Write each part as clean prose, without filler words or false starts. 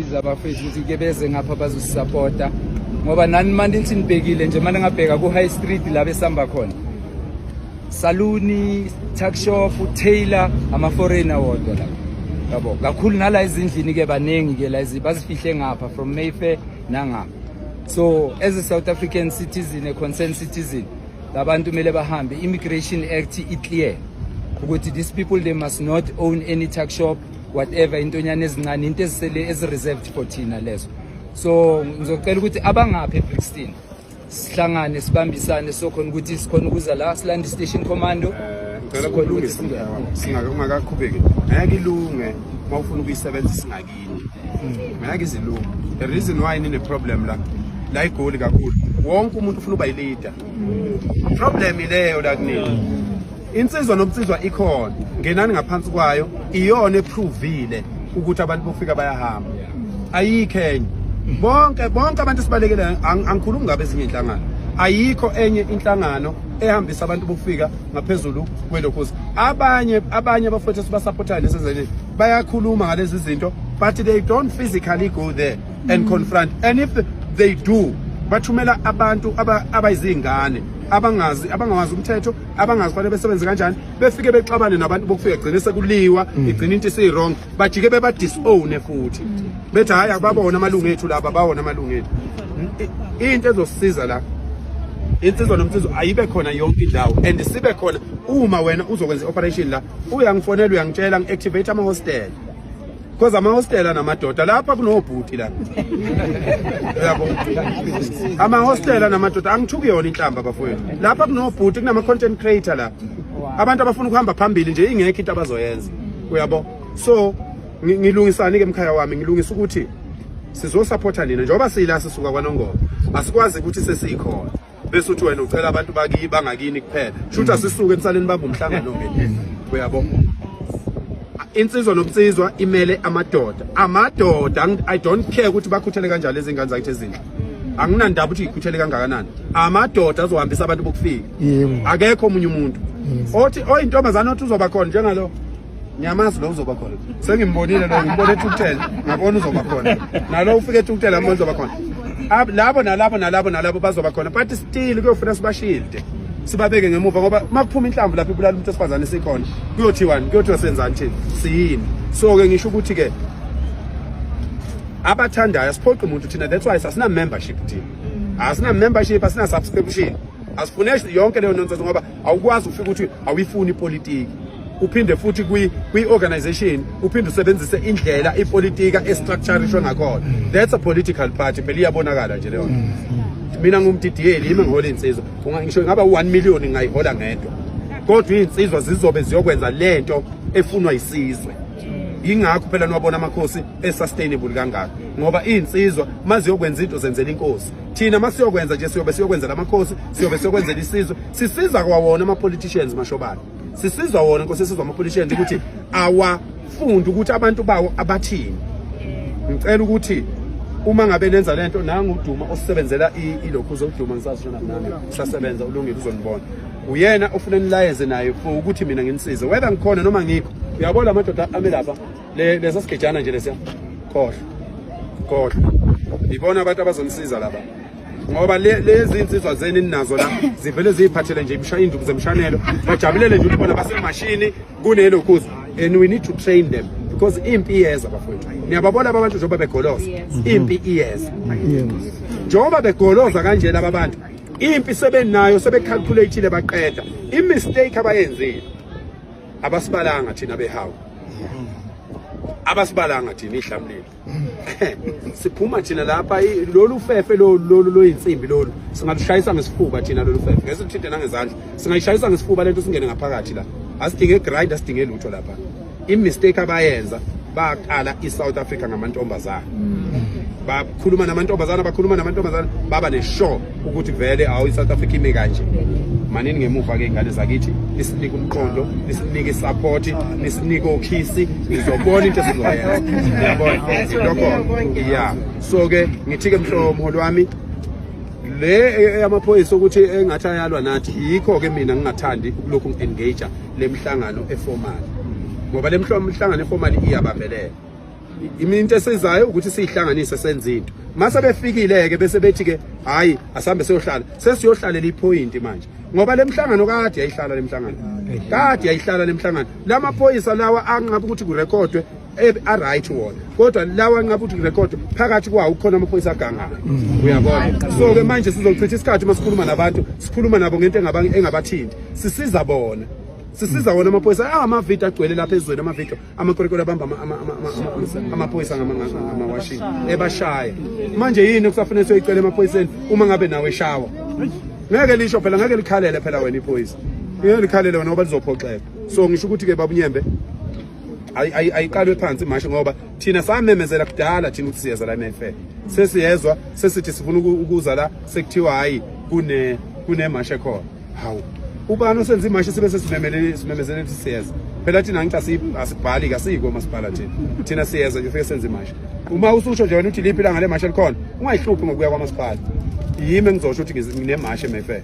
please abafethu ukuthi ke beze ngapha bazosupporta ngoba nani manje nithi nibhekile nje manje ngabheka ku High Street la besamba khona saluni tuck shop Taylor ama foreigner wodwa la yabo kakhulu nala izindlini ke banengi ke la bazifihle ngapha from Mayfair nangapha. So as a South African citizen, a concerned citizen, labantu mele bahambe Immigration Act clear ukuthi these people they must not own any tuck shop whatever intonyane ezincane into ezisele as reserved for thina lezo. So ngizocela ukuthi abangapha eBrixton sihlangane sibambisane sokhona ukuthi sikhona ukuza la Slandi Station Commando ngicela ukulungisa ungakaqhubeki ngeke ilunge mawufuna ukuyisebenzisa singakini ngeke izilunge. The reason why nine problem la igoli kakhulu wonke umuntu ufuna uba leader. Problem ileyo la kunini insizwa nomsizwa ikhona ngenani ngaphansi kwayo iyona eprovile ukuthi abantu bofika bayahamba ayikhenye bonke abantu sibalekele angikhulumi ngabe ezinye inhlangano ayikho enye inhlangano ehambisa abantu bofika ngaphezulu kwelokhozi abanye abafowethu sibasupportayo lesenzele bayakhuluma ngalezi zinto but they don't physically go there and confront, and if they do bathumela abantu abayizingane abangawazi umthetho abangazi fanele besebenze kanjani befike bexabane nabantu bokufika gcine sekuliwa igcina into isirong bajike beba disown futhi bethi hayi akubabona amalungu ethu laba bawona amalungu ethu. Into ezosiza la insizwa nomsizwa ayibe khona yonke indawo and sibe khona uma wena uzokwenza operation la uyangifonela uyangitshela ngiactivate ama hostel because ama hostel anamadoda lapha kunobhuti la yabo ama hostel anamadoda angithuki yona inhlamba bafowethu lapha kunobhuti kunama content creator la abantu abafuna ukuhamba phambili nje ingekho into abazoyenza uyabo. So ngilungisani ke emkhaya wami ngilungisa ukuthi sizosupporta nina njengoba sila sisuka kwaNongoma asikwazi ukuthi sesikhona bese uthi wena ucela abantu bangakini kuphela shutha sisuke emsaleni baba umhlangano ke uyabo. Insizwa nomsizwa imele amadoda I don't care ukuthi bakhuthele kanjani lezi ngane zakhe ezinhle anginandaba ukuthi ikhuthele kangakanani amadoda azohambisa abantu bokufika akekho omunye umuntu othi oyintombazana othi uzoba khona njengalo nyamazi lo uzoba khona sengimbonile lo ngimbone eTukuthela ngabona uzoba khona nalo ufike eTukuthela amanje uzoba khona labo bazoba khona but still kuyofuna sibashilde sibabeke ngemuva ngoba makuphuma inhlamvu lapha ibulala umuntu esifazane sikhona kuyothiwa senzani thina siyini. So ke ngisho ukuthi ke abathandayo asiphoqi umuntu thina that's why asina membership thina asina membership asina subscription asifune yonke leyo nonsense ngoba awukwazi ufika ukuthi awuyifuni ipolitiki uphinde futhi kwi-organization uphinde usebenzise indlela ipolitika estructurishwe ngakhona. That's a political party phela iyabonakala nje leyo. Mina ngumdidiyeli yimi ngihola insizwa ngisho ngaba 1 million ngayihola ngedwa kodwa insizwa zizobe ziyokwenza lento efunwa isizwe. Ingakho phela niwabona amakhosi esustainable kangaka ngoba insizwa maziyokwenza into zenzela inkosi thina masiyokwenza nje siyokwenza lamakhosi siyokwenzela isizwe sisiza kwawona ama politicians mashobana sisizwa wona nkosi sisizwa ama politicians ukuthi awafunda ukuthi abantu bawo abathini. Ngicela ukuthi uma ngabe nenza lento nanga uDuma osebenzela ilokhu uzoduma ngisashona nami sasebenza ulungile uzonibona uyena ofuna nilayenze naye for ukuthi mina nginisize whether ngikhona noma ngikho. Uyabona amadoda ame lapha lesa sigejana nje lesiya khohle ibona abantu abazonisiza lapha ngoba lezi insizwa zeni ninazo la zivele ziphathele nje induku zemshanelo bajabulele nje ukubona basemashini kunelokhuzi and we need to train them because impi iyeza bafowethu niyababona abantu njengoba begoloza impi iyeza njengoba begoloza kanje laba bantu impi sebenayo sebecalculateile baqeda imistake abayenzile abasibalanga thina behawu abasibalanga thina ihlamlile siphuma thina lapha lolu fefe lo insimbi lolu singalushayisa ngesifuba thina lolu fefe ngeke sithinte nangezandla singayishayisa ngesifuba lento singene ngaphakathi la asidinge grind asidinge lutho lapha. Imistake abayenza baqala iSouth Africa ngamantombazana bakhuluma namantombazana baba neshow ukuthi vele awu iSouth Africa ime kanje manini ngemuva ke ingane zakithi isinike umqondo isinike support isinike okhisi ngizobona into esizoyenza yabona lokho yeah. So ke ngithi ke mhlobo wami le amaphoyisa ukuthi engathi ayalwa nathi yikho ke mina ngingathandi ukulokhu engage le mihlangano eformal ngoba le mihlangano eformal iyabambelela iminto esizayo ukuthi sihlanganise senze into mase befikile ke bese bethi ke hayi asambe siyohlala sesiyohlalela ipoint manje ngoba lemhlangano kade yayihlala lemhlangano lamaphoyisa lawa angabe ukuthi kurekhodwe a right wona kodwa lawa ngabe ukuthi kurekhodwe phakathi kwawo khona amaphoyisa agangayo uyabona so ke manje sizochitha isikhathi masikhuluma nabantu sikhuluma nabo ngento engabathinti sisiza bona amaphoyisa amavidiyo agcwele lapha ezweni amavidiyo amakorikori abamba amaphoyisa ngamawashing ebashaya manje yini okusafanele soyicela emaphoyiseni uma ngabe nawe eshawa ngeke lisho phela ngeke likhalele phela wena iphoyisa ngeke likhalele wena ngoba lizophoxeka so ngisho ukuthi ke babunyembe ayiqalwe phansi manje ngoba thina samemezela kudala thina ukuthi siyeza la eMFA sesiyezwa sesithi sifuna ukuza la sekuthiwa hayi kune mashe khona hawu ubani osenza imashi sibe simemezele ukuthi siyeza phela thina ngithi asibhali kasiko masiphala thina siyeza nje ufike senze imashi uma ususho nje wena uthi liphi la ngale mashi likhona ungayihluphi ngokuya kwamasiphala yimi engizosho ukuthi nginemashe eMFA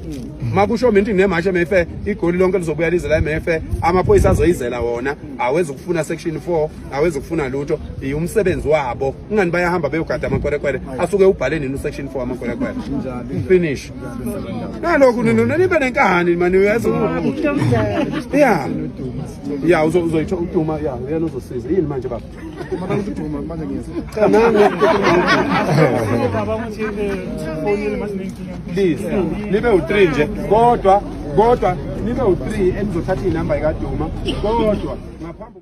makusho mina ukuthi nginemashe eMFA igoli lonke lizobuya lize la eMFA amaphoyisa azoyizela wona awezi ukufuna section 4 awezi ukufuna lutho umsebenzi wabo ungani bayahamba beyogada amakwerekwere asuke ubhale nini section 4 amakwerekwere finish nalokho nibe nenkani manje uyazi ya uzoyitho uduma ya yena uzosiza yini manje baba manje please nibe u3 nje kodwa nibe u3 enizothatha inamba ikaDuma kodwa ngaphambi